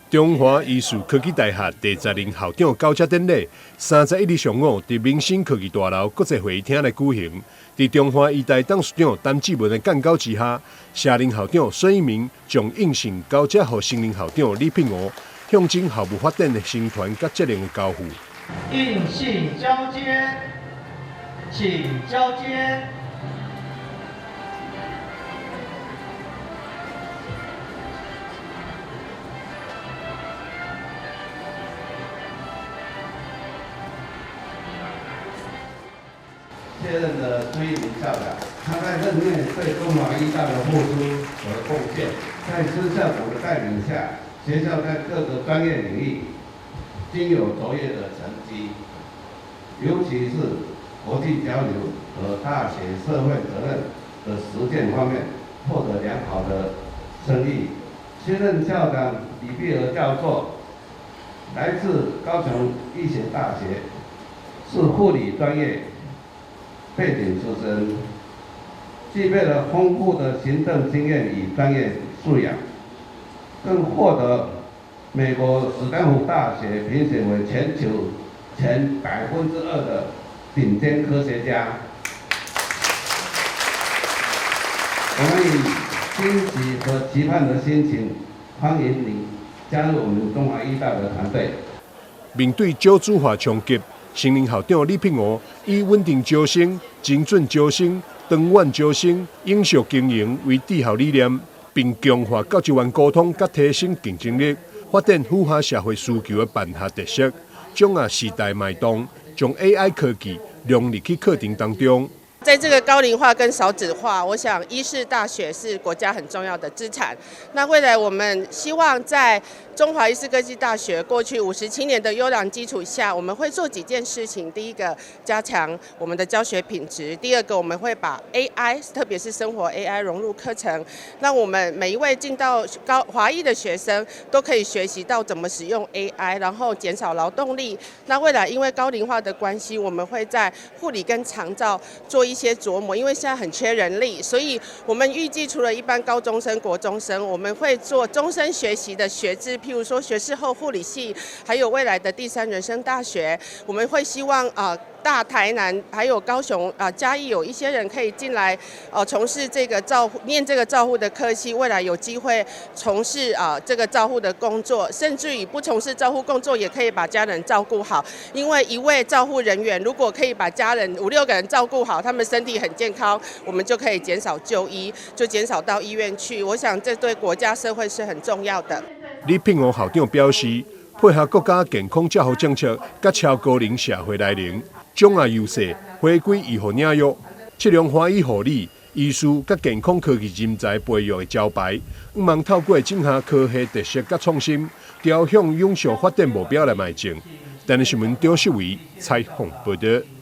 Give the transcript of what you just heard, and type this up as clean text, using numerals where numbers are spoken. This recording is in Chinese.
中华艺术科技大学第10任校长交接典礼，31日上午伫民生科技大楼国际会议厅来举行。伫中华医大董事长陈志文的干稿之下，下任校长孙一鸣将应信交接予新任校长李品娥，象征校务发展的成团甲责任的交付。应信交接，请交接。卸任的崔一鸣校长，他在任内对中华医大的付出和贡献，在孙校长的带领下，学校在各个专业领域均有卓越的成绩，尤其是国际交流和大学社会责任的实践方面获得良好的声誉。新任校长李碧娥教授来自高雄医学大学，是护理专业背景出身，具备了丰富的行政经验与专业素养，更获得美国史丹福大学评选为全球前2%的顶尖科学家。我们以欣喜和期盼的心情，欢迎您加入我们中华医大的团队。面对少子化冲击，新任校长李品娥以稳定招生、精准招生、长远招生、永续经营为治校理念，并强化教职员沟通，甲提升竞争力，发展符合社会需求的办学特色，掌握时代脉动，将 AI 科技融入去课程当中。在这个高龄化跟少子化，我想医事大学是国家很重要的资产。那未来我们希望在中华医事科技大学过去57年的优良基础下，我们会做几件事情。第一个，加强我们的教学品质；第二个，我们会把 AI， 特别是生活 AI 融入课程，让我们每一位进到华裔的学生都可以学习到怎么使用 AI， 然后减少劳动力。那未来因为高龄化的关系，我们会在护理跟长照做一些琢磨，因为现在很缺人力，所以我们预计除了一般高中生、国中生，我们会做终身学习的学制，譬如说学士后护理系，还有未来的第3人生大学，我们会希望大台南还有高雄嘉义有一些人可以进来从事这个念这个照护的科系，未来有机会从事这个照护的工作，甚至于不从事照护工作也可以把家人照顾好，因为一位照护人员如果可以把家人5、6个人照顾好，他们身体很健康，我们就可以减少就医，就减少到医院去。我想这对国家社会是很重要的。李品娥校长表示，配合国家健康照护政策，甲超高龄社会来临，掌握优势，回归医护领域，测量华裔护理、医术甲健康科技人才培育的招牌，希望透过整合科学特色甲创新，朝向永续发展目标来迈进。台湾新闻张世伟采访报道。